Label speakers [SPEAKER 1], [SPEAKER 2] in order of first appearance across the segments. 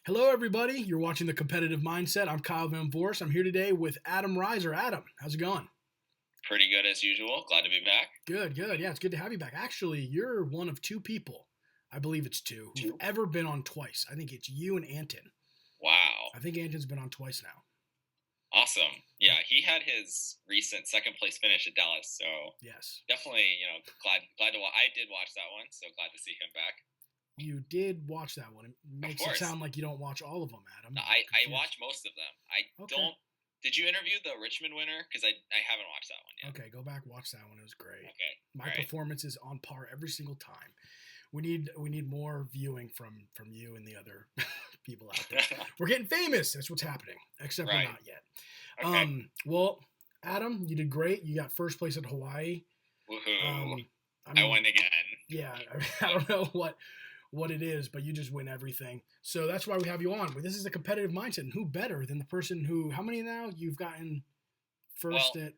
[SPEAKER 1] Hello, everybody. You're watching The Competitive Mindset. I'm Kyle Van Vorst. I'm here today with Adam Reiser. Adam, how's it going?
[SPEAKER 2] Pretty good as usual. Glad to be back.
[SPEAKER 1] Good, good. Yeah, it's good to have you back. Actually, you're one of two people, I believe it's two, who've ever been on twice. I think it's you and Anton.
[SPEAKER 2] Wow.
[SPEAKER 1] I think Anton's been on twice now.
[SPEAKER 2] Awesome. Yeah, he had his recent second place finish at Dallas, so
[SPEAKER 1] Yes.
[SPEAKER 2] definitely, glad to watch. I did watch that one, so glad to see him back.
[SPEAKER 1] You did watch that one. It makes it sound like you don't watch all of them, Adam.
[SPEAKER 2] No, I watched most of them.
[SPEAKER 1] Okay.
[SPEAKER 2] don't. Did you interview the Richmond winner? Because I haven't watched that one yet.
[SPEAKER 1] Okay, go back, watch that one. It was great.
[SPEAKER 2] Okay.
[SPEAKER 1] My performance is on par every single time. We need more viewing from you and the other people out there. We're getting famous. That's what's happening. Except we're not yet.
[SPEAKER 2] Okay.
[SPEAKER 1] Well, Adam, you did great. You got first place at Hawaii.
[SPEAKER 2] Woohoo! I won again.
[SPEAKER 1] Yeah, I don't know what it is, but you just win everything. So that's why we have you on. This is a competitive mindset, and who better than the person who? How many now you've gotten first at?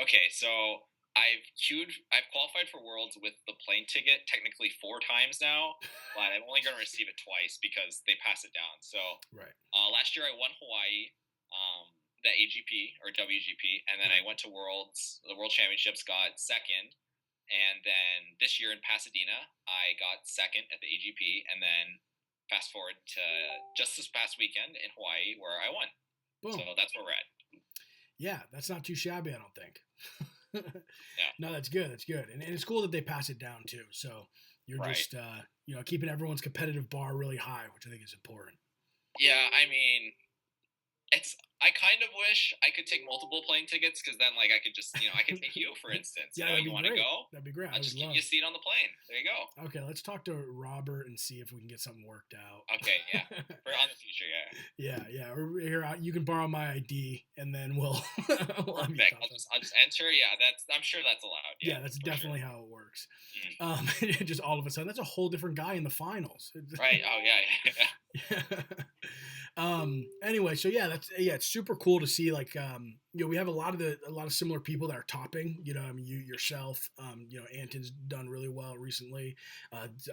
[SPEAKER 2] Okay, so I've qualified for Worlds with the plane ticket technically 4 times now, but I'm only going to receive it twice because they pass it down. So
[SPEAKER 1] right.
[SPEAKER 2] Last year I won Hawaii, the AGP or WGP, and then I went to Worlds, the World Championships, got second. And then this year in Pasadena, I got second at the AGP, and then fast forward to just this past weekend in Hawaii where I won. Boom. So that's where we're at.
[SPEAKER 1] Yeah, that's not too shabby, I don't think.
[SPEAKER 2] Yeah.
[SPEAKER 1] No, that's good. That's good. And it's cool that they pass it down too. So you're just, keeping everyone's competitive bar really high, which I think is important.
[SPEAKER 2] Yeah, I mean, I kind of wish I could take multiple plane tickets because then, I could just, I could take you, for instance.
[SPEAKER 1] Yeah,
[SPEAKER 2] you want to go?
[SPEAKER 1] That'd be great.
[SPEAKER 2] I'll just give you a seat on the plane. There you go.
[SPEAKER 1] Okay, let's talk to Robert and see if we can get something worked out.
[SPEAKER 2] Okay, yeah. For on the future, yeah.
[SPEAKER 1] Yeah. Or here, you can borrow my ID, and then we'll
[SPEAKER 2] Perfect. I'll just enter. Yeah, I'm sure that's allowed.
[SPEAKER 1] Yeah, that's definitely how it works. Mm-hmm. Just all of a sudden, that's a whole different guy in the finals.
[SPEAKER 2] Right. Oh yeah.
[SPEAKER 1] Anyway, so it's super cool to see we have a lot of similar people that are topping, you yourself, Anton's done really well recently.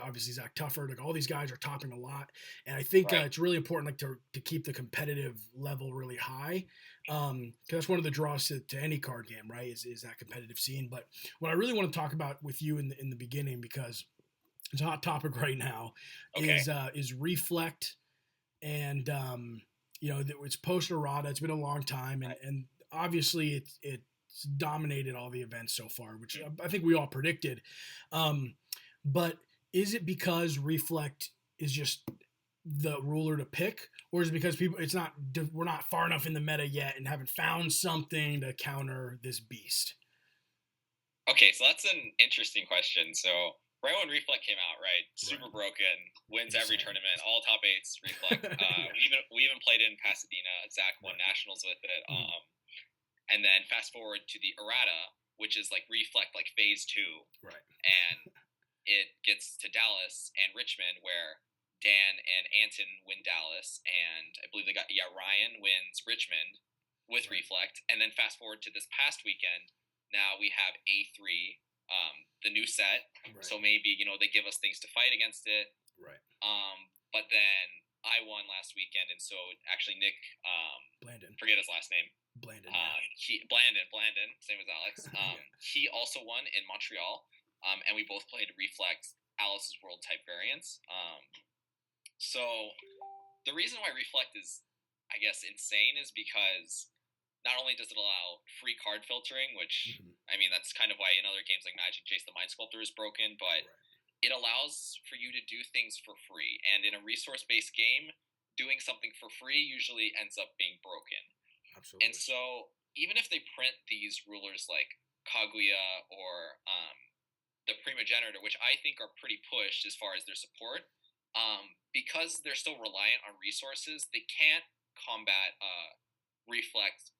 [SPEAKER 1] Obviously Zach Tufford, all these guys are topping a lot. And I think it's really important, to keep the competitive level really high. Cause that's one of the draws to any card game, right? Is that competitive scene. But what I really want to talk about with you in the beginning, because it's a hot topic right now, is Reflect. And, it's post-errata. It's been a long time. And obviously it's dominated all the events so far, which I think we all predicted. But is it because Reflect is just the ruler to pick? Or is it because we're not far enough in the meta yet and haven't found something to counter this beast?
[SPEAKER 2] Okay, so that's an interesting question. So right when Reflect came out, right? Super broken, wins every tournament, all top 8s, Reflect. we even played it in Pasadena. Zach won nationals with it. And then fast forward to the errata, which is Reflect, phase 2.
[SPEAKER 1] Right.
[SPEAKER 2] And it gets to Dallas and Richmond, where Dan and Anton win Dallas, and I believe Ryan wins Richmond with Reflect. And then fast forward to this past weekend, now we have A3. The new set, so maybe they give us things to fight against it.
[SPEAKER 1] Right.
[SPEAKER 2] But then I won last weekend, and so actually Nick
[SPEAKER 1] Blandon,
[SPEAKER 2] forget his last name.
[SPEAKER 1] Blandon.
[SPEAKER 2] Blandon, same as Alex. He also won in Montreal, and we both played Reflect Alice's World type variants. So the reason why Reflect is, I guess, insane is because not only does it allow free card filtering, which, I mean, that's kind of why in other games like Magic, Jace the Mind Sculptor is broken, but it allows for you to do things for free. And in a resource-based game, doing something for free usually ends up being broken.
[SPEAKER 1] Absolutely.
[SPEAKER 2] And so even if they print these rulers like Kaguya or the Primo Generator, which I think are pretty pushed as far as their support, because they're still reliant on resources, they can't combat Reflect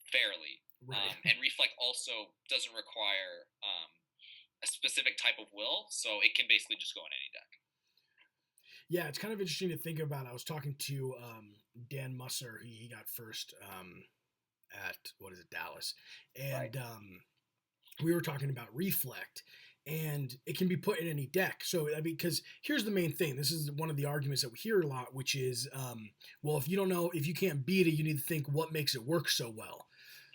[SPEAKER 2] fairly. Right. And Reflect also doesn't require a specific type of will, so it can basically just go in any deck.
[SPEAKER 1] Yeah, it's kind of interesting to think about. I was talking to Dan Musser. He got first at Dallas, and we were talking about Reflect, and it can be put in any deck. So I mean, because here's the main thing. This is one of the arguments that we hear a lot, which is, well, if you don't know, if you can't beat it, you need to think what makes it work so well.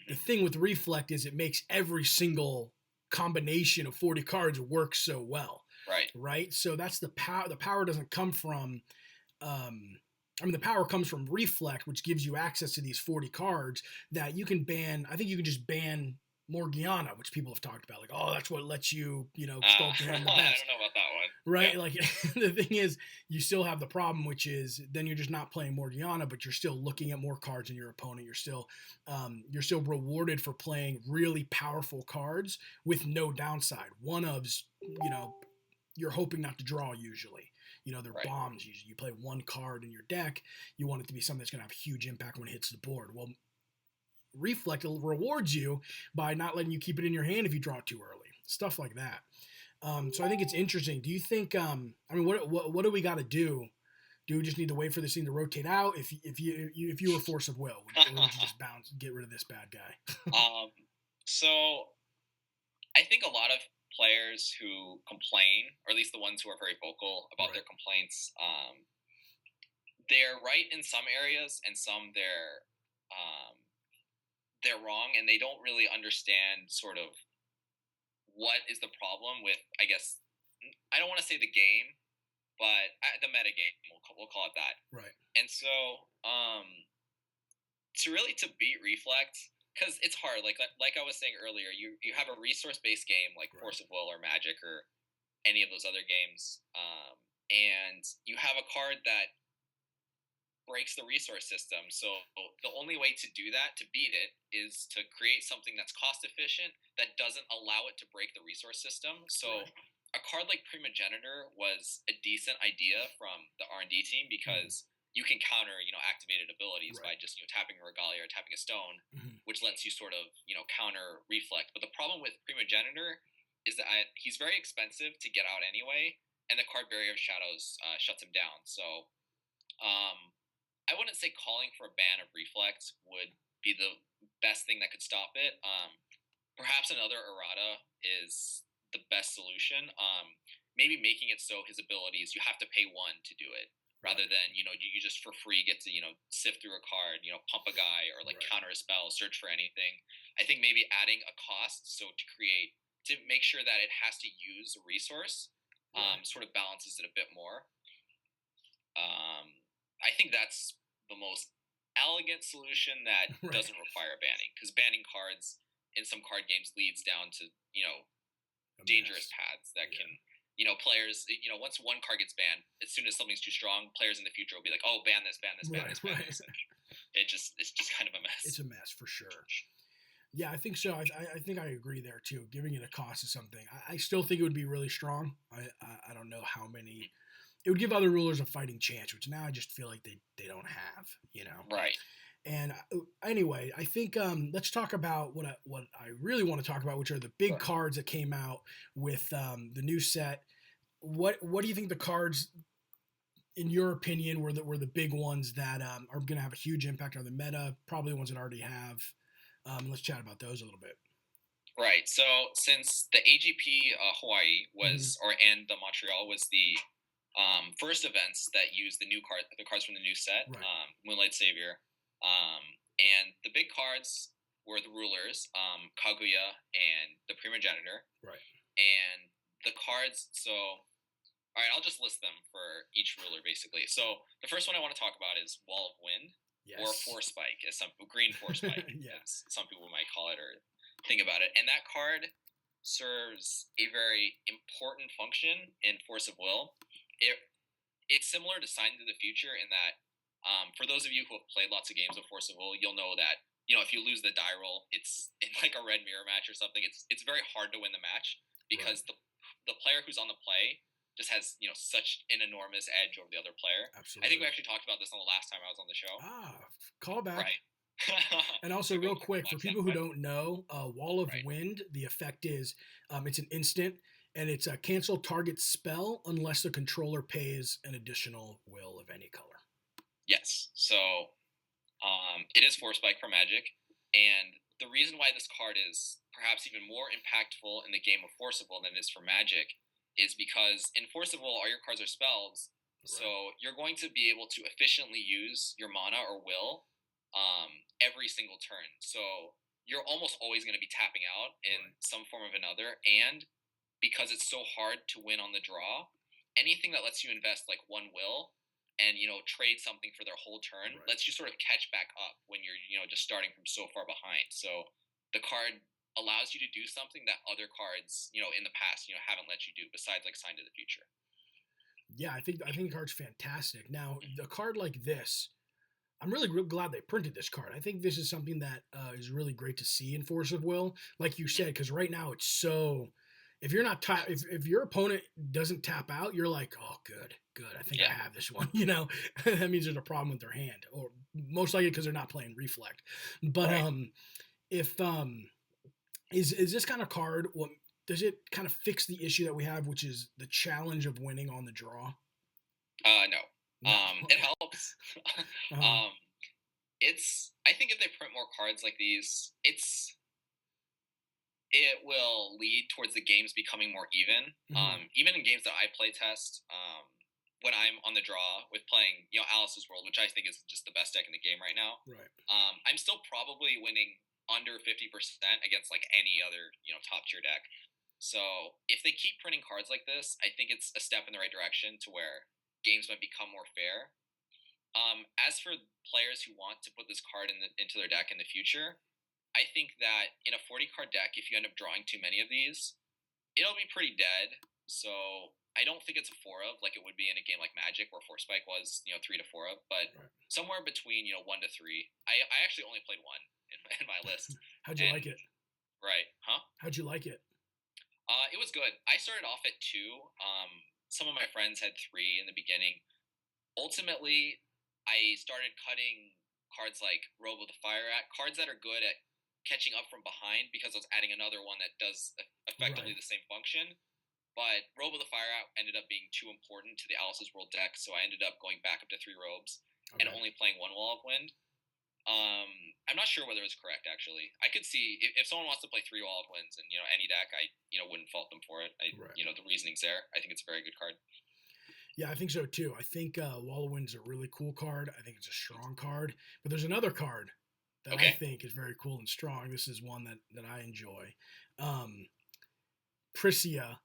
[SPEAKER 1] The thing with Reflect is it makes every single combination of 40 cards work so well.
[SPEAKER 2] Right.
[SPEAKER 1] Right. So that's the power. The power doesn't come from, the power comes from Reflect, which gives you access to these 40 cards that you can ban. I think you can just ban Morgiana, which people have talked about. Like, oh, that's what lets you, sculpt your hand the
[SPEAKER 2] I
[SPEAKER 1] best.
[SPEAKER 2] don't know about that one.
[SPEAKER 1] Right?
[SPEAKER 2] Yeah.
[SPEAKER 1] Like, the thing is, you still have the problem, which is then you're just not playing Morgiana, but you're still looking at more cards than your opponent. You're still rewarded for playing really powerful cards with no downside. One of's, you're hoping not to draw usually. They're
[SPEAKER 2] Right.
[SPEAKER 1] bombs usually. You play one card in your deck, you want it to be something that's going to have a huge impact when it hits the board. Well, Reflect rewards you by not letting you keep it in your hand if you draw it too early. Stuff like that. So I think it's interesting. Do you think? What do we got to do? Do we just need to wait for this thing to rotate out? If you were force of will, would you just bounce, get rid of this bad guy?
[SPEAKER 2] So I think a lot of players who complain, or at least the ones who are very vocal about
[SPEAKER 1] Right.
[SPEAKER 2] their complaints, they're right in some areas, and some they're wrong, and they don't really understand sort of what is the problem with, I guess, I don't want to say the game, but the meta game, we'll call it that.
[SPEAKER 1] Right.
[SPEAKER 2] And so, to beat Reflect, because it's hard. Like I was saying earlier, you have a resource based game like
[SPEAKER 1] Right.
[SPEAKER 2] Force of Will or Magic or any of those other games, and you have a card that breaks the resource system. So the only way to do that, to beat it, is to create something that's cost efficient that doesn't allow it to break the resource system. So
[SPEAKER 1] Right.
[SPEAKER 2] a card like Primogenitor was a decent idea from the R&D team because you can counter, activated abilities by
[SPEAKER 1] Right.
[SPEAKER 2] just, tapping a Regalia or tapping a stone,
[SPEAKER 1] Mhm.
[SPEAKER 2] which lets you sort of, counter Reflect. But the problem with Primogenitor is that he's very expensive to get out anyway, and the card Barrier of Shadows shuts him down. So I wouldn't say calling for a ban of Reflect would be the best thing that could stop it. Perhaps another errata is the best solution. Maybe making it so his abilities, you have to pay one to do it, rather than you just for free get to sift through a card, pump a guy, or like
[SPEAKER 1] Right.
[SPEAKER 2] counter a spell, search for anything. I think maybe adding a cost, so to make sure that it has to use a resource,
[SPEAKER 1] Right.
[SPEAKER 2] sort of balances it a bit more. I think that's the most elegant solution that
[SPEAKER 1] Right.
[SPEAKER 2] doesn't require banning, because banning cards in some card games leads down to
[SPEAKER 1] A
[SPEAKER 2] dangerous
[SPEAKER 1] mess.
[SPEAKER 2] paths that
[SPEAKER 1] Yeah.
[SPEAKER 2] can players, once one card gets banned, as soon as something's too strong, players in the future will be like, oh, ban this, ban this, ban
[SPEAKER 1] Right.
[SPEAKER 2] this, ban
[SPEAKER 1] Right.
[SPEAKER 2] this. And it's just kind of a mess.
[SPEAKER 1] It's a mess for sure. Yeah, I think so. I think I agree there too. Giving it a cost is something. I still think it would be really strong. I don't know how many. It would give other rulers a fighting chance, which now I just feel like they don't have.
[SPEAKER 2] Right.
[SPEAKER 1] And anyway, I think let's talk about what I really want to talk about, which are the big
[SPEAKER 2] Sure.
[SPEAKER 1] cards that came out with the new set. What do you think the cards, in your opinion, were the big ones that are going to have a huge impact on the meta? Probably the ones that already have. Let's chat about those a little bit.
[SPEAKER 2] Right. So since the AGP Hawaii was, and the Montreal was the first events that used the cards from the new set,
[SPEAKER 1] Right.
[SPEAKER 2] Moonlight Savior, and the big cards were the rulers, Kaguya and the Primogenitor.
[SPEAKER 1] Right.
[SPEAKER 2] And the cards, so all right, I'll just list them for each ruler basically. So the first one I want to talk about is Wall of Wind.
[SPEAKER 1] Yes.
[SPEAKER 2] Or Force Spike, as green Force Spike,
[SPEAKER 1] Yeah.
[SPEAKER 2] as some people might call it or think about it. And that card serves a very important function in Force of Will. It's similar to Signs of the Future in that, for those of you who have played lots of games of Force of Will, you'll know that if you lose the die roll, it's in like a red mirror match or something. It's very hard to win the match because the player who's on the play just has such an enormous edge over the other player.
[SPEAKER 1] Absolutely.
[SPEAKER 2] I think we actually talked about this on the last time I was on the show.
[SPEAKER 1] Call back.
[SPEAKER 2] Right.
[SPEAKER 1] And also, real quick, for people who don't know, Wall of
[SPEAKER 2] Right.
[SPEAKER 1] Wind, the effect is it's an instant, and it's a cancel target spell unless the controller pays an additional will of any color.
[SPEAKER 2] Yes. So it is Force Spike for Magic, and the reason why this card is perhaps even more impactful in the game of Force of Will than it is for Magic is because in Force of Will, all your cards are spells,
[SPEAKER 1] Right.
[SPEAKER 2] so you're going to be able to efficiently use your mana or will every single turn. So you're almost always going to be tapping out in
[SPEAKER 1] Right.
[SPEAKER 2] some form of another, and because it's so hard to win on the draw, anything that lets you invest like one will and trade something for their whole turn
[SPEAKER 1] Right.
[SPEAKER 2] lets you sort of catch back up when you're just starting from so far behind. So the card allows you to do something that other cards in the past haven't let you do, besides like Sign to the Future.
[SPEAKER 1] Yeah, I think the card's fantastic. Now, a card like this, I'm really real glad they printed this card. I think this is something that is really great to see in Force of Will, like you said, because right now it's so. If you're not if your opponent doesn't tap out, you're like, oh, good, good. I think I
[SPEAKER 2] Yeah.
[SPEAKER 1] have this one. That means there's a problem with their hand, or most likely because they're not playing Reflect. But
[SPEAKER 2] Right.
[SPEAKER 1] if is this kind of card what does it kind of fix the issue that we have, which is the challenge of winning on the draw?
[SPEAKER 2] No.
[SPEAKER 1] No.
[SPEAKER 2] It
[SPEAKER 1] Okay.
[SPEAKER 2] helps.
[SPEAKER 1] Uh-huh.
[SPEAKER 2] I think if they print more cards like these, it will lead towards the games becoming more even.
[SPEAKER 1] Mhm.
[SPEAKER 2] Even in games that I play test, when I'm on the draw with playing, Alice's World, which I think is just the best deck in the game right now,
[SPEAKER 1] Right.
[SPEAKER 2] I'm still probably winning under 50% against like any other, top tier deck. So if they keep printing cards like this, I think it's a step in the right direction to where games might become more fair. As for players who want to put this card into their deck in the future, I think that in a 40 card deck, if you end up drawing too many of these, it'll be pretty dead. So I don't think it's a 4 of like it would be in a game like Magic where Force Spike was 3 to 4 of, but
[SPEAKER 1] Right.
[SPEAKER 2] somewhere between 1 to 3. I actually only played one in my list.
[SPEAKER 1] How'd you
[SPEAKER 2] And
[SPEAKER 1] like it?
[SPEAKER 2] right, huh?
[SPEAKER 1] How'd you like it?
[SPEAKER 2] It was good. I started off at 2. Some of my friends had 3 in the beginning. Ultimately, I started cutting cards like Robe of the Fire Act, cards that are good at catching up from behind, because I was adding another one that does effectively
[SPEAKER 1] Right.
[SPEAKER 2] the same function. But Robe of the Fire Act ended up being too important to the Alice's World deck, so I ended up going back up to 3 robes and
[SPEAKER 1] Okay.
[SPEAKER 2] only playing 1 Wall of Wind. I'm not sure whether it's correct actually. I could see if someone wants to play 3 Wall of Winds and any deck, I wouldn't fault them for it.
[SPEAKER 1] Right.
[SPEAKER 2] The reasoning's there. I think it's a very good card.
[SPEAKER 1] Yeah, I think so too. I think Wall of Wind's a really cool card. I think it's a strong card. But there's another card that I
[SPEAKER 2] Okay.
[SPEAKER 1] think is very cool and strong. This is one that I enjoy. Um, Prisia.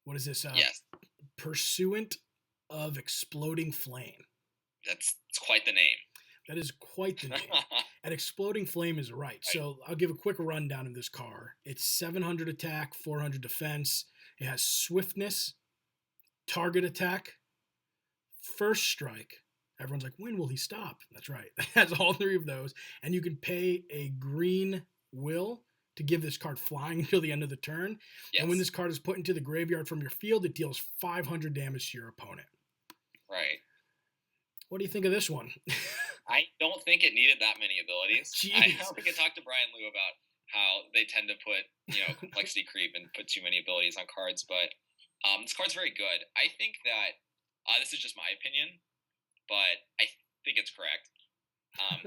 [SPEAKER 1] What is this?
[SPEAKER 2] Yes,
[SPEAKER 1] Pursuant of Exploding Flame.
[SPEAKER 2] it's quite the name.
[SPEAKER 1] That is quite the name. And Exploding Flame is right.
[SPEAKER 2] Right.
[SPEAKER 1] So I'll give a quick rundown of this card. It's 700 attack, 400 defense. It has swiftness, target attack, first strike. Everyone's like, when will he stop? That's right. It has all 3 of those. And you can pay a green will to give this card flying until the end of the turn.
[SPEAKER 2] Yes.
[SPEAKER 1] And when this card is put into the graveyard from your field, it deals 500 damage to your opponent.
[SPEAKER 2] Right.
[SPEAKER 1] What do you think of this one?
[SPEAKER 2] I don't think it needed that many abilities. I
[SPEAKER 1] Jeez.
[SPEAKER 2] we could talk to Brian Liu about how they tend to put complexity creep and put too many abilities on cards, but this card's very good. I think that this is just my opinion, but I think it's correct.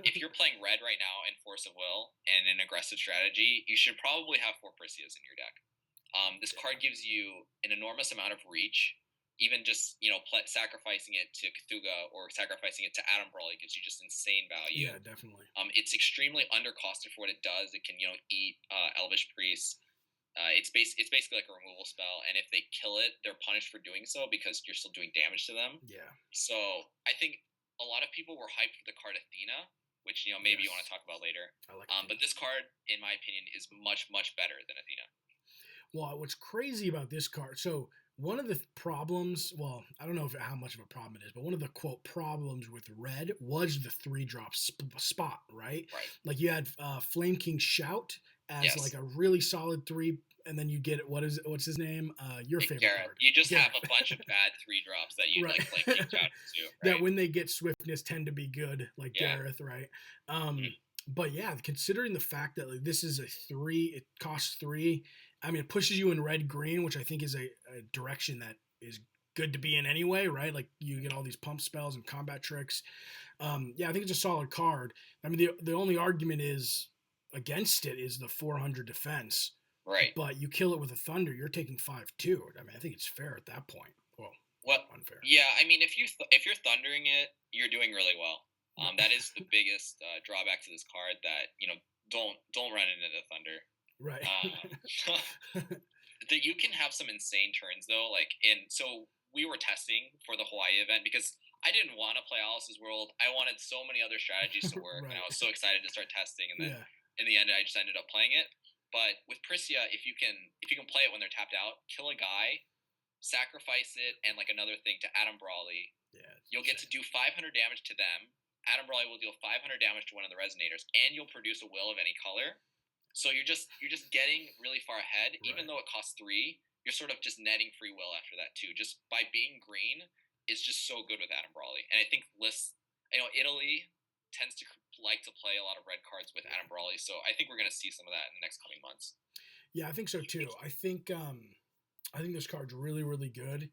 [SPEAKER 2] If you're playing red right now in Force of Will and an aggressive strategy, you should probably have 4 Prisias in your deck. This card gives you an enormous amount of reach. Even just sacrificing it to Cthulhu or sacrificing it to Adam Brawl, it gives you just insane value.
[SPEAKER 1] Yeah, definitely.
[SPEAKER 2] It's extremely undercosted for what it does. It can eat Elvish Priests. It's basically like a removal spell, and if they kill it, they're punished for doing so because you're still doing damage to them.
[SPEAKER 1] Yeah.
[SPEAKER 2] So I think a lot of people were hyped for the card Athena, which maybe you want to talk about later.
[SPEAKER 1] I like
[SPEAKER 2] but this card, in my opinion, is much better than Athena.
[SPEAKER 1] Well, what's crazy about this card, so one of the problems, well, I don't know how much of a problem it is, but one of the quote problems with red was the 3-drop spot, right?
[SPEAKER 2] Right.
[SPEAKER 1] Like you had Flame King Shout as like a really solid 3, and then you get what's his name? Your favorite
[SPEAKER 2] Garrett.
[SPEAKER 1] card.
[SPEAKER 2] You just
[SPEAKER 1] Garrett.
[SPEAKER 2] have a bunch of bad 3-drops that you
[SPEAKER 1] right.
[SPEAKER 2] like Flame King Shout into, right?
[SPEAKER 1] That when they get swiftness tend to be good, like Gareth, right? But yeah, considering the fact that like this is a 3, it costs 3. I mean, it pushes you in red green, which I think is a direction that is good to be in anyway, right? Like you get all these pump spells and combat tricks. Yeah, I think it's a solid card. I mean, the only argument is against it is the 400 defense,
[SPEAKER 2] Right.
[SPEAKER 1] but you kill it with a thunder, you're taking 5-2. I mean, I think it's fair at that point. Well,
[SPEAKER 2] Well,
[SPEAKER 1] unfair.
[SPEAKER 2] yeah. I mean, if you're thundering it, you're doing really well. That is the biggest drawback to this card. That don't run into the thunder.
[SPEAKER 1] Right.
[SPEAKER 2] That you can have some insane turns though. So we were testing for the Hawaii event because I didn't want to play Alice's World. I wanted so many other strategies to work, and I was so excited to start testing. And then in the end, I just ended up playing it. But with Prisia, if you can play it when they're tapped out, kill a guy, sacrifice it, and like another thing to Adam Brawley, you'll get to do 500 damage to them. Adam Brawley will deal 500 damage to one of the resonators, and you'll produce a will of any color. So you're just getting really far ahead, even though it costs 3. You're sort of just netting free will after that too. Just by being green is just so good with Adam Brawley, and I think lists, Italy tends to like to play a lot of red cards with Adam Brawley, so I think we're going to see some of that in the next coming months.
[SPEAKER 1] Yeah, I think so too. I think this card's really, really good.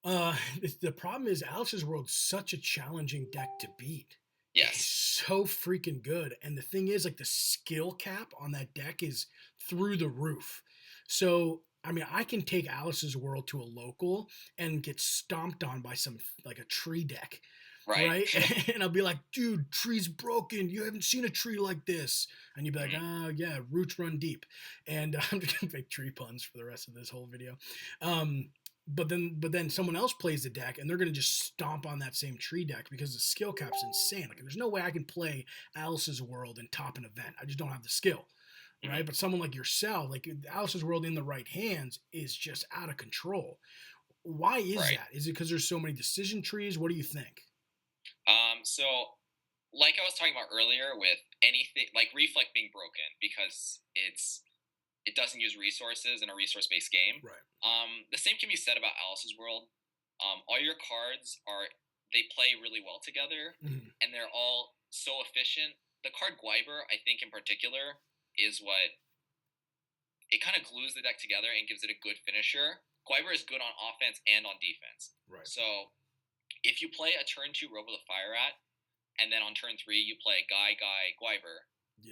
[SPEAKER 1] The problem is Alice's World's such a challenging deck to beat.
[SPEAKER 2] Yes.
[SPEAKER 1] It's so freaking good. And the thing is, like, the skill cap on that deck is through the roof. So, I mean, I can take Alice's World to a local and get stomped on by a tree deck. Right? And I'll be like, dude, tree's broken. You haven't seen a tree like this. And you'd be like, oh, yeah, roots run deep. And I'm just going to make tree puns for the rest of this whole video. But then someone else plays the deck, and they're going to just stomp on that same tree deck because the skill cap's insane. Like, there's no way I can play Alice's World and top an event. I just don't have the skill. Right? But someone like yourself, like Alice's World in the right hands is just out of control. Why is that? Is it because there's so many decision trees? What do you think?
[SPEAKER 2] So, like I was talking about earlier, with anything like Reflect being broken because it doesn't use resources in a resource-based game.
[SPEAKER 1] Right.
[SPEAKER 2] The same can be said about Alice's World. All your cards they play really well together, and they're all so efficient. The card Gwyber, I think in particular, is what it kind of glues the deck together and gives it a good finisher. Gwyber is good on offense and on defense.
[SPEAKER 1] Right.
[SPEAKER 2] So if you play a turn 2 Robo the Fire Rat, and then on turn 3 you play Guy Gwyber,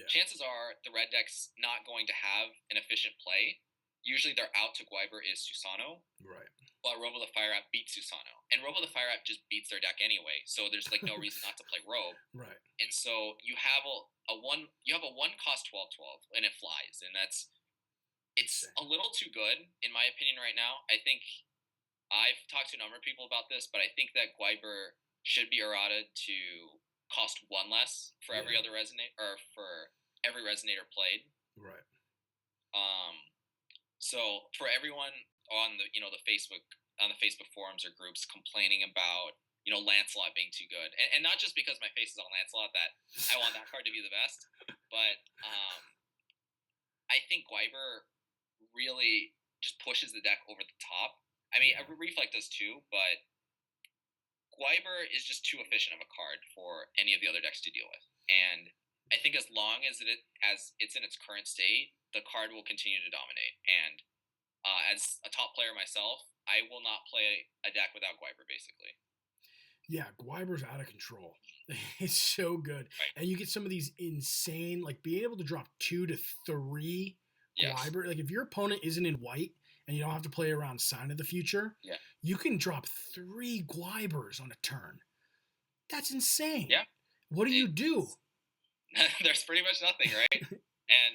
[SPEAKER 2] chances are the red deck's not going to have an efficient play. Usually their out to Gwyber is Susano.
[SPEAKER 1] Right.
[SPEAKER 2] But Robo the Fire Rat beats Susano. And Robo the Fire Rat just beats their deck anyway, so there's like no reason not to play Robe.
[SPEAKER 1] Right.
[SPEAKER 2] And so you have a 1 cost 12/12 and it flies, and it's a little too good in my opinion right now. I think I've talked to a number of people about this, but I think that Gwyber should be errata to cost 1 less for every other resonator, or for every resonator played.
[SPEAKER 1] Right.
[SPEAKER 2] So for everyone on the Facebook forums or groups complaining about Lancelot being too good, and not just because my face is on Lancelot that I want that card to be the best, but I think Gwyber really just pushes the deck over the top. I mean, Reflect does too, but Gwyber is just too efficient of a card for any of the other decks to deal with. And I think as long as it's in its current state, the card will continue to dominate. And as a top player myself, I will not play a deck without Gwyber, basically.
[SPEAKER 1] Yeah, Gwyber's out of control. It's so good. Right. And you get some of these insane, like being able to drop 2 to 3 Gwyber. Like if your opponent isn't in white, and you don't have to play around Sign of the Future, you can drop 3 Gwybers on a turn. That's insane.
[SPEAKER 2] Yeah.
[SPEAKER 1] What do you do?
[SPEAKER 2] There's pretty much nothing, right? And,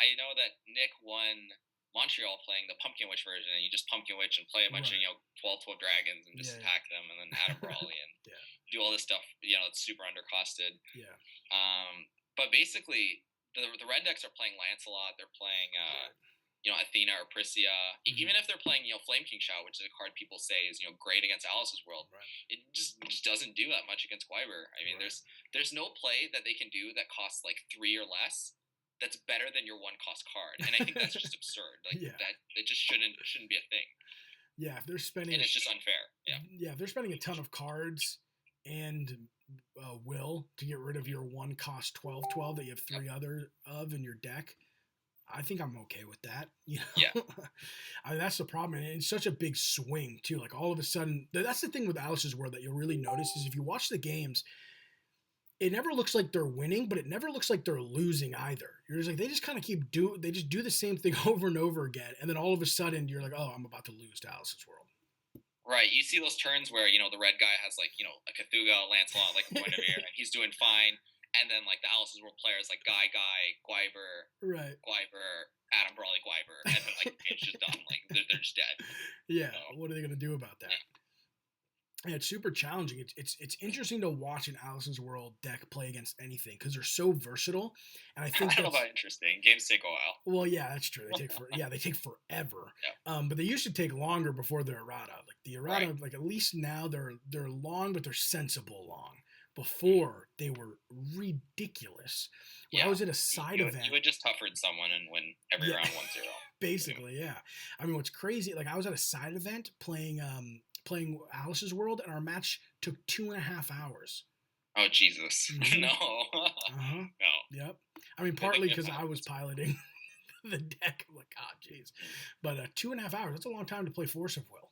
[SPEAKER 2] I know that Nick won Montreal playing the Pumpkin Witch version, and you just Pumpkin Witch and play a bunch of, 12 dragons and just attack them, and then Adam Brawley and do all this stuff, it's super undercosted.
[SPEAKER 1] Yeah.
[SPEAKER 2] But basically, the red decks are playing Lancelot, they're playing... Athena or Prisia, even if they're playing, Flame King Shout, which is a card people say is, great against Alice's World, it just doesn't do that much against Gwyber. I mean, there's no play that they can do that costs like 3 or less that's better than your 1 cost card, and I think that's just absurd. Like that, it just shouldn't be a thing.
[SPEAKER 1] Yeah, if they're spending,
[SPEAKER 2] and it's just unfair.
[SPEAKER 1] Yeah, if they're spending a ton of cards and will to get rid of your 1 cost 12/12 that you have 3 other of in your deck. I think I'm okay with that.
[SPEAKER 2] Yeah.
[SPEAKER 1] I mean, that's the problem. And it's such a big swing, too. Like, all of a sudden, that's the thing with Alice's World that you'll really notice is if you watch the games, it never looks like they're winning, but it never looks like they're losing either. You're just like, they just kind of they just do the same thing over and over again. And then all of a sudden you're like, oh, I'm about to lose to Alice's World.
[SPEAKER 2] Right. You see those turns where, the red guy has like, a Cthulhu, Lancelot, like a Guinevere, and he's doing fine. And then like the Alice's World players like Guy,
[SPEAKER 1] Right.
[SPEAKER 2] Adam Brawley, and then like it's just done. Like they're just dead.
[SPEAKER 1] Yeah. So, what are they gonna do about that? Yeah, it's super challenging. It's interesting to watch an Alice's World deck play against anything because they're so versatile. And I think
[SPEAKER 2] I don't know about interesting. Games take a while.
[SPEAKER 1] Well, yeah, that's true. They take forever. Yeah. But they used to take longer before the errata. Like the errata, right. Like at least now they're long, but they're sensible long. Before they were ridiculous. When I was at a side event,
[SPEAKER 2] you would just toughered someone and win every round 1-0.
[SPEAKER 1] Basically, yeah. I mean, what's crazy? Like I was at a side event playing Alice's World, and our match took 2.5 hours.
[SPEAKER 2] Oh Jesus! Mm-hmm. No.
[SPEAKER 1] No. Yep. I mean, partly because I was piloting the deck. I'm like, oh, jeez. But 2.5 hours. That's a long time to play Force of Will.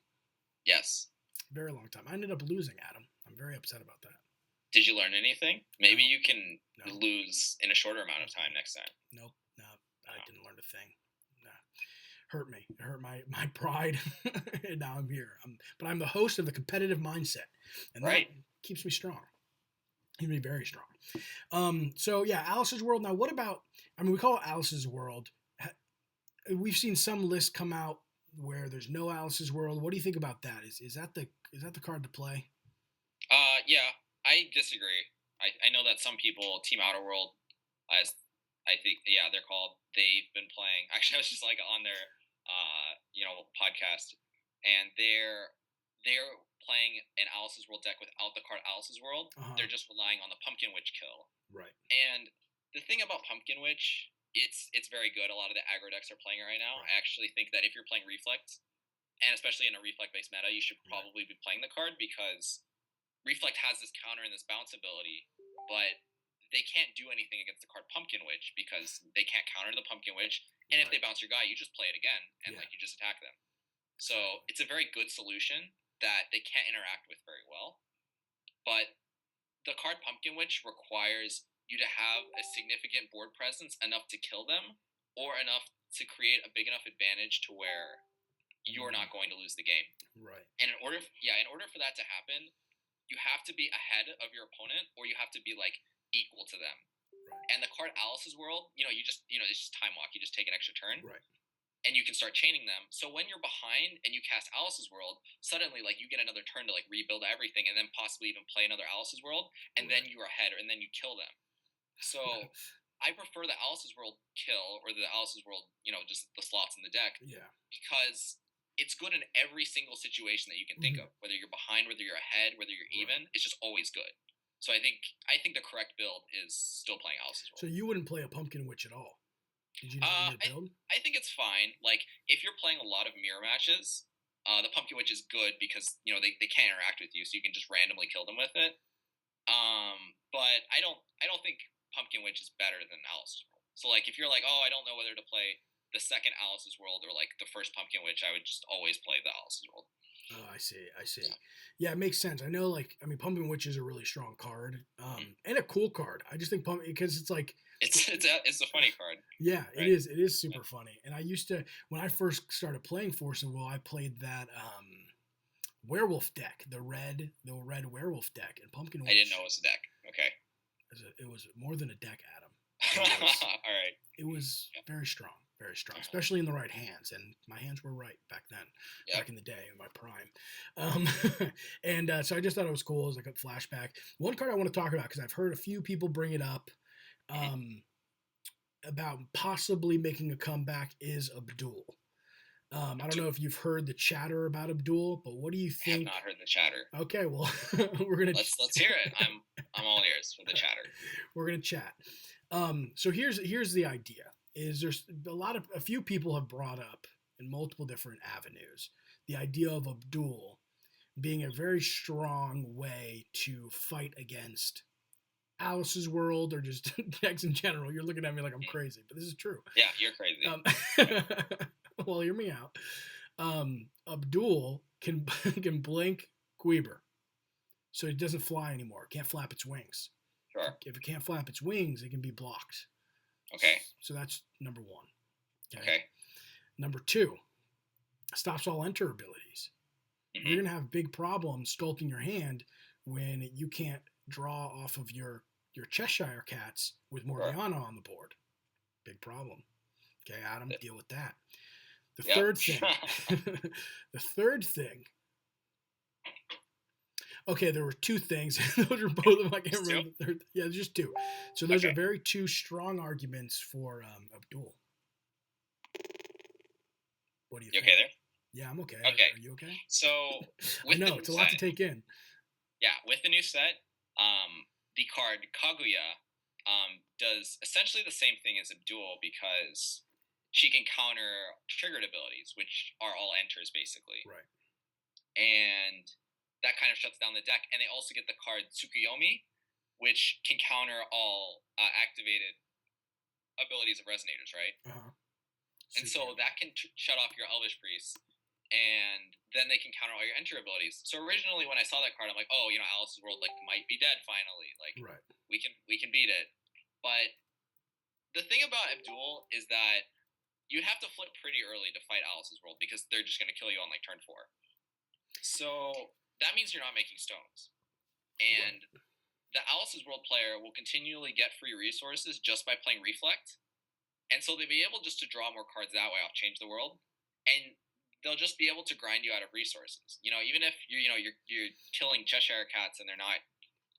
[SPEAKER 2] Yes.
[SPEAKER 1] Very long time. I ended up losing, Adam. I'm very upset about that.
[SPEAKER 2] Did you learn anything? Maybe you can lose in a shorter amount of time next time.
[SPEAKER 1] Nope. No, I didn't learn a thing. No. Hurt me. It hurt my pride. And now I'm here. But I'm the host of the competitive mindset. And that keeps me strong. Keeps me very strong. So, yeah, Alice's World. Now, what about, we call it Alice's World. We've seen some lists come out where there's no Alice's World. What do you think about that? Is that the card to play?
[SPEAKER 2] Yeah. I disagree. I know that some people, Team Outer World, as I think, they're called. They've been playing. Actually, I was just like on their, podcast, and they're playing an Alice's World deck without the card Alice's World. Uh-huh. They're just relying on the Pumpkin Witch kill.
[SPEAKER 1] Right.
[SPEAKER 2] And the thing about Pumpkin Witch, it's very good. A lot of the aggro decks are playing it right now. Right. I actually think that if you're playing Reflect, and especially in a Reflect-based meta, you should probably be playing the card because Reflect has this counter and this bounce ability, but they can't do anything against the card Pumpkin Witch because they can't counter the Pumpkin Witch. And if they bounce your guy, you just play it again and you just attack them. So it's a very good solution that they can't interact with very well. But the card Pumpkin Witch requires you to have a significant board presence enough to kill them or enough to create a big enough advantage to where you're not going to lose the game.
[SPEAKER 1] Right.
[SPEAKER 2] And in order for that to happen, you have to be ahead of your opponent, or you have to be like equal to them. Right. And the card Alice's World, it's just time walk. You just take an extra turn,
[SPEAKER 1] right?
[SPEAKER 2] And you can start chaining them. So when you're behind and you cast Alice's World, suddenly like you get another turn to like rebuild everything, and then possibly even play another Alice's World, and then you're ahead, and then you kill them. So I prefer the Alice's World kill or the Alice's World, just the slots in the deck.
[SPEAKER 1] Yeah.
[SPEAKER 2] Because it's good in every single situation that you can think of. Whether you're behind, whether you're ahead, whether you're even, it's just always good. So I think the correct build is still playing Alice's World.
[SPEAKER 1] So you wouldn't play a Pumpkin Witch at all? Did you know your build?
[SPEAKER 2] I think it's fine. Like if you're playing a lot of mirror matches, the Pumpkin Witch is good because they can't interact with you, so you can just randomly kill them with it. But I don't think Pumpkin Witch is better than Alice's World. So like if you're like, I don't know whether to play the second Alice's World or like the first Pumpkin Witch, I would just always play the Alice's World.
[SPEAKER 1] Oh, I see. Yeah, it makes sense. I know, Pumpkin Witch is a really strong card, and a cool card. I just think because it's like
[SPEAKER 2] it's a funny card.
[SPEAKER 1] Yeah, right? It is super funny. And I used to, when I first started playing Force of Will, I played that werewolf deck, the red werewolf deck, and Pumpkin Witch.
[SPEAKER 2] I didn't know it was a deck. Okay.
[SPEAKER 1] It was more than a deck, Adam.
[SPEAKER 2] All right.
[SPEAKER 1] It was very strong. Very strong, especially in the right hands, and my hands were right back then, back in the day, in my prime. And so I just thought it was cool as like a flashback. One card I want to talk about because I've heard a few people bring it up about possibly making a comeback is Abdul. I don't know if you've heard the chatter about Abdul, but what do you think?
[SPEAKER 2] I have not heard the chatter.
[SPEAKER 1] Okay, well, we're gonna
[SPEAKER 2] let's hear it. I'm all ears for the chatter.
[SPEAKER 1] We're gonna chat. So here's the idea. Is there's a few people have brought up in multiple different avenues the idea of Abdul being a very strong way to fight against Alice's World or just decks in general. You're looking at me like I'm crazy, but this is true.
[SPEAKER 2] Yeah, you're crazy.
[SPEAKER 1] Well, hear me out. Abdul can blink Guiber, so it doesn't fly anymore. Can't flap its wings.
[SPEAKER 2] Sure.
[SPEAKER 1] If it can't flap its wings, it can be blocked.
[SPEAKER 2] Okay.
[SPEAKER 1] So that's number one.
[SPEAKER 2] Okay.
[SPEAKER 1] Number two, stops all enter abilities. You're going to have big problems sculpting your hand when you can't draw off of your Cheshire Cats with Morgiana on the board. Big problem. Okay, Adam, deal with that. The third thing. The third thing. Okay, there were two things. Those are both of them. I can't remember the third. Yeah, just two. So those are very two strong arguments for Abdul. What do you think?
[SPEAKER 2] Okay there?
[SPEAKER 1] Yeah, I'm okay.
[SPEAKER 2] Okay.
[SPEAKER 1] Are you okay?
[SPEAKER 2] So,
[SPEAKER 1] I know, it's a lot to take in.
[SPEAKER 2] Yeah, with the new set, the card Kaguya does essentially the same thing as Abdul because she can counter triggered abilities, which are all enters basically.
[SPEAKER 1] Right.
[SPEAKER 2] And that kind of shuts down the deck. And they also get the card Tsukuyomi, which can counter all activated abilities of Resonators, right?
[SPEAKER 1] Uh-huh.
[SPEAKER 2] And so that can shut off your Elvish Priests, and then they can counter all your enter abilities. So originally, when I saw that card, I'm like, oh, Alice's World might be dead finally.
[SPEAKER 1] right.
[SPEAKER 2] we can beat it. But the thing about Abdul is that you'd have to flip pretty early to fight Alice's World because they're just going to kill you on turn 4. So that means you're not making stones, and the Alice's World player will continually get free resources just by playing Reflect. And so they'll be able just to draw more cards that way off Change the World, and they'll just be able to grind you out of resources. Even if you're killing Cheshire Cats and they're not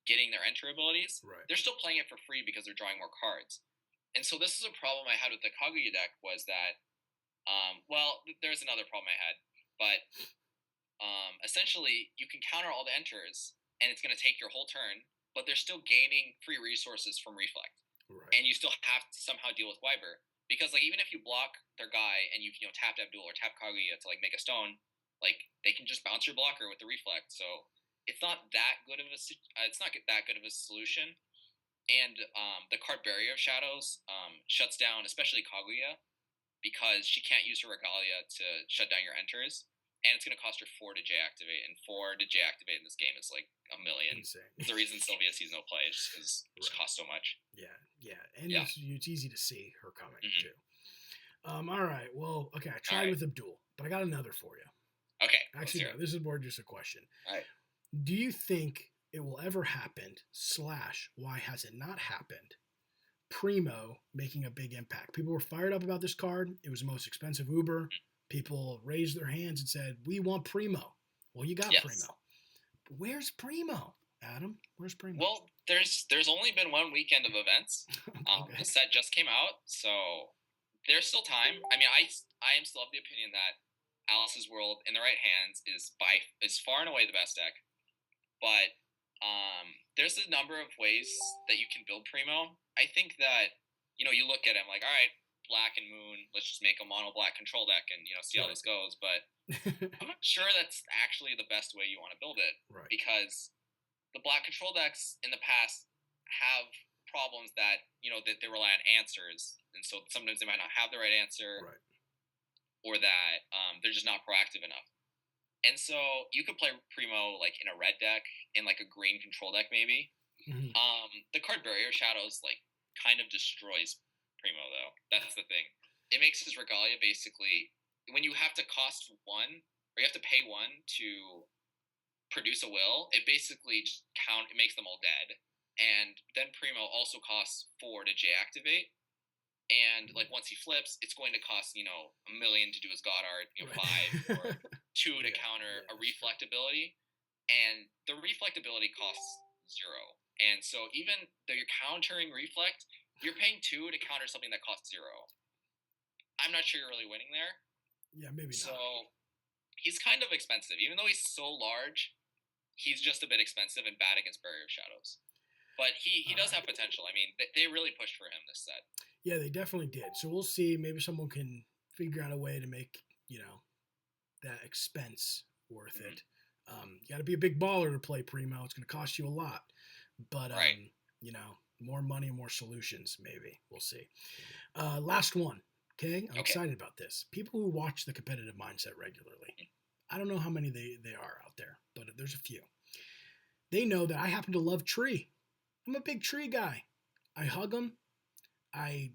[SPEAKER 2] getting their enter abilities,
[SPEAKER 1] right.
[SPEAKER 2] They're still playing it for free because they're drawing more cards. And so this is a problem I had with the Kaguya deck was that, there's another problem I had, but essentially you can counter all the enters and it's going to take your whole turn, but they're still gaining free resources from Reflect.
[SPEAKER 1] Right.
[SPEAKER 2] And you still have to somehow deal with Wyber. Because even if you block their guy and you tapped Abdul or tap Kaguya to make a stone, they can just bounce your blocker with the Reflect. So it's not that good of a solution. And the card Barrier of Shadows shuts down, especially Kaguya, because she can't use her Regalia to shut down your enters. And it's going to cost her 4 to J-activate, and 4 to J-activate in this game is $1 million.
[SPEAKER 1] Insane.
[SPEAKER 2] It's the reason Sylvia sees no play, just because it costs so much.
[SPEAKER 1] Yeah. And it's easy to see her coming, too. All right, well, okay, I tried with Abdul, but I got another for you.
[SPEAKER 2] Okay.
[SPEAKER 1] Actually, no, this is more just a question.
[SPEAKER 2] All right.
[SPEAKER 1] Do you think it will ever happen, / why has it not happened, Primo making a big impact? People were fired up about this card. It was the most expensive Uber. People raised their hands and said, we want Primo. Well, you got Primo. Where's Primo, Adam? Where's Primo?
[SPEAKER 2] Well, there's only been one weekend of events.
[SPEAKER 1] Okay.
[SPEAKER 2] The set just came out, so there's still time. I mean, I am still of the opinion that Alice's World in the right hands is far and away the best deck. But there's a number of ways that you can build Primo. I think that, you look at him all right, Black and Moon, let's just make a mono black control deck and see how this goes. But I'm not sure that's actually the best way you want to build it,
[SPEAKER 1] right.
[SPEAKER 2] Because the black control decks in the past have problems that that they rely on answers, and so sometimes they might not have the right answer,
[SPEAKER 1] right.
[SPEAKER 2] Or that they're just not proactive enough. And so you could play Primo in a red deck, in a green control deck maybe.
[SPEAKER 1] Mm-hmm.
[SPEAKER 2] The card Barrier Shadows kind of destroys Primo, though. That's the thing. It makes his Regalia basically, when you have to cost 1, or you have to pay 1 to produce a will, it basically just it makes them all dead. And then Primo also costs 4 to J-activate. And once he flips, it's going to cost, $1 million to do his God Art, 5, or 2 to counter a Reflect ability. And the Reflect ability costs 0. And so even though you're countering Reflect, you're paying 2 to counter something that costs 0. I'm not sure you're really winning there.
[SPEAKER 1] Yeah, maybe not.
[SPEAKER 2] So he's kind of expensive. Even though he's so large, he's just a bit expensive and bad against Barrier of Shadows. But he does have potential. I mean, they really pushed for him this set.
[SPEAKER 1] Yeah, they definitely did. So we'll see. Maybe someone can figure out a way to make, that expense worth it. You got to be a big baller to play Primo. It's going to cost you a lot. But, more money, more solutions, maybe. We'll see. Last one, okay? I'm excited about this. People who watch the competitive mindset regularly, I don't know how many they are out there, but there's a few. They know that I happen to love Tree. I'm a big tree guy. I hug them. My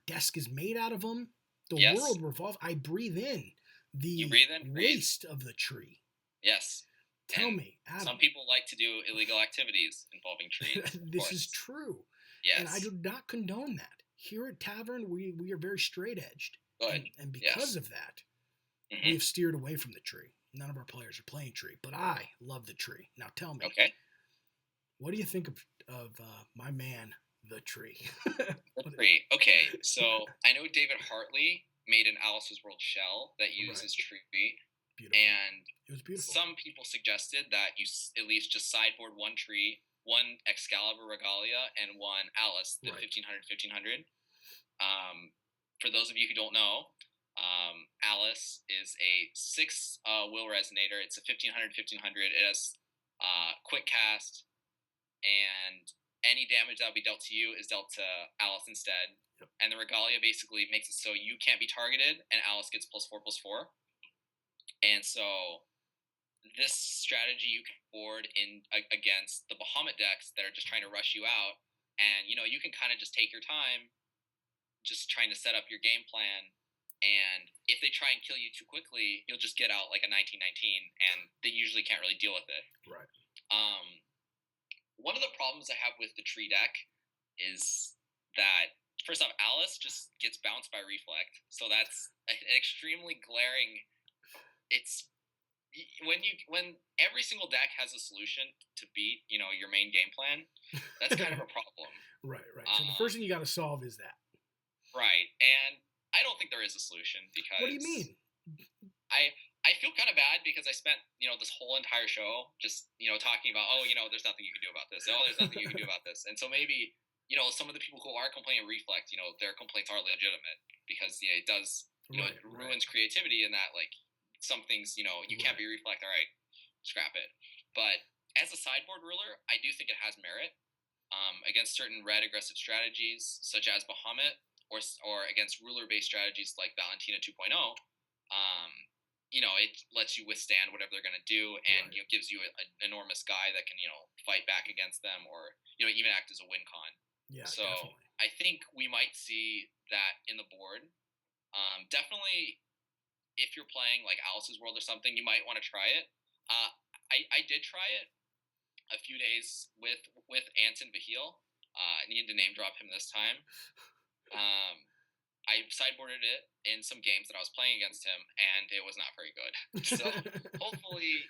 [SPEAKER 1] desk is made out of them. The
[SPEAKER 2] Yes.
[SPEAKER 1] world revolves. I breathe in
[SPEAKER 2] You
[SPEAKER 1] the
[SPEAKER 2] breathe in trees.
[SPEAKER 1] waste of the tree.
[SPEAKER 2] Yes.
[SPEAKER 1] Tell
[SPEAKER 2] And
[SPEAKER 1] me, Adam.
[SPEAKER 2] some people like to do illegal activities involving trees.
[SPEAKER 1] This is true.
[SPEAKER 2] Yes.
[SPEAKER 1] And I do not condone that. Here at Tavern, we are very straight-edged.
[SPEAKER 2] Good.
[SPEAKER 1] And because of that, we have steered away from the tree. None of our players are playing tree, but I love the tree. Now tell me,
[SPEAKER 2] okay,
[SPEAKER 1] what do you think of my man, the tree?
[SPEAKER 2] The tree. Okay, so I know David Hartley made an Alice's World shell that uses tree.
[SPEAKER 1] Beautiful.
[SPEAKER 2] And
[SPEAKER 1] it was beautiful.
[SPEAKER 2] Some people suggested that you at least just sideboard one tree, one Excalibur Regalia, and one Alice, the 1500. For those of you who don't know, Alice is a 6 will resonator. It's a 1500. It has quick cast, and any damage that will be dealt to you is dealt to Alice instead.
[SPEAKER 1] Yep.
[SPEAKER 2] And the Regalia basically makes it so you can't be targeted, and Alice gets +4/+4. And so this strategy you can board in against the Bahamut decks that are just trying to rush you out, and you can kind of just take your time, just trying to set up your game plan. And if they try and kill you too quickly, you'll just get out like a 1919, and they usually can't really deal with it.
[SPEAKER 1] Right.
[SPEAKER 2] One of the problems I have with the tree deck is that, first off, Alice just gets bounced by Reflect, so that's an extremely glaring. It's when every single deck has a solution to beat your main game plan. That's kind of a problem.
[SPEAKER 1] Right. So the first thing you got to solve is that.
[SPEAKER 2] Right, and I don't think there is a solution because.
[SPEAKER 1] What do you mean?
[SPEAKER 2] I feel kind of bad because I spent this whole entire show just talking about there's nothing you can do about this. There's nothing you can do about this. And so maybe some of the people who are complaining Reflect, their complaints are legitimate because it does it ruins creativity in that like some things you can't be Reflect. All right, scrap it. But as a sideboard ruler, I do think it has merit against certain red aggressive strategies such as Bahamut or against ruler based strategies like Valentina 2.0. It lets you withstand whatever they're going to do, and gives you an enormous guy that can fight back against them, or even act as a win con.
[SPEAKER 1] Yeah.
[SPEAKER 2] So
[SPEAKER 1] definitely.
[SPEAKER 2] I think we might see that in the board. Definitely, if you're playing like Alice's World or something, you might want to try it. I did try it a few days with Anton Vahil. I needed to name drop him this time. I sideboarded it in some games that I was playing against him, and it was not very good. So hopefully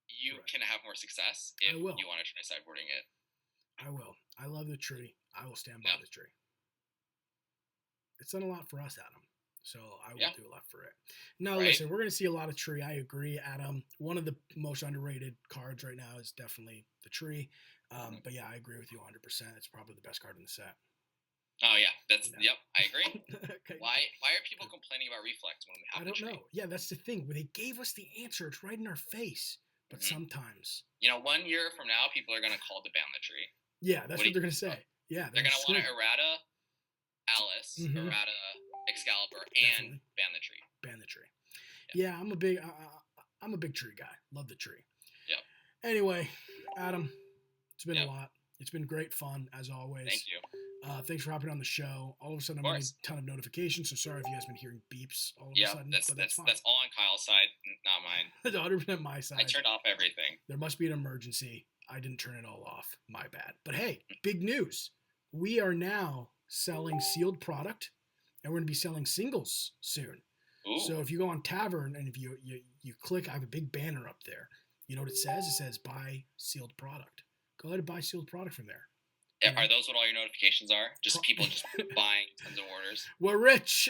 [SPEAKER 2] you can have more success if you want to try sideboarding it.
[SPEAKER 1] I will. I love the tree. I will stand by the tree. It's done a lot for us, Adam. So I will do a lot for it. Now, listen, we're going to see a lot of tree. I agree, Adam. One of the most underrated cards right now is definitely the tree. But yeah, I agree with you 100%. It's probably the best card in the set.
[SPEAKER 2] Oh yeah, yep, I agree. Okay. Why are people complaining about Reflect when we have the tree?
[SPEAKER 1] I don't know. Yeah, that's the thing. When they gave us the answer, it's right in our face. But sometimes,
[SPEAKER 2] 1 year from now, people are going to call to ban the tree.
[SPEAKER 1] Yeah, that's what they're going to say. Yeah,
[SPEAKER 2] they're going to want to errata Alice, errata Excalibur, and ban the tree.
[SPEAKER 1] Ban the tree. Yeah, I'm a big tree guy. Love the tree.
[SPEAKER 2] Yep.
[SPEAKER 1] Anyway, Adam, it's been a lot. It's been great fun as always.
[SPEAKER 2] Thank you.
[SPEAKER 1] Thanks for hopping on the show. All of a sudden, I'm getting a ton of notifications, so sorry if you guys have been hearing beeps all of a sudden.
[SPEAKER 2] That's all on Kyle's side, not mine.
[SPEAKER 1] It's 100% my side.
[SPEAKER 2] I turned off everything.
[SPEAKER 1] There must be an emergency. I didn't turn it all off. My bad. But hey, big news. We are now selling sealed product, and we're going to be selling singles soon. Ooh. So if you go on Tavern, and if you click, I have a big banner up there. You know what it says? It says buy sealed product. Go ahead and buy sealed product from there.
[SPEAKER 2] Are those what all your notifications are? Just people just buying tons of orders?
[SPEAKER 1] We're rich.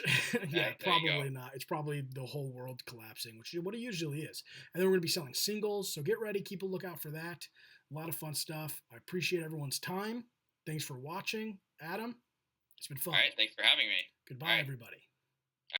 [SPEAKER 1] Yeah, probably not. It's probably the whole world collapsing, which is what it usually is. And then we're going to be selling singles, so get ready. Keep a lookout for that. A lot of fun stuff. I appreciate everyone's time. Thanks for watching. Adam, it's been fun.
[SPEAKER 2] All right, thanks for having me.
[SPEAKER 1] Goodbye, everybody.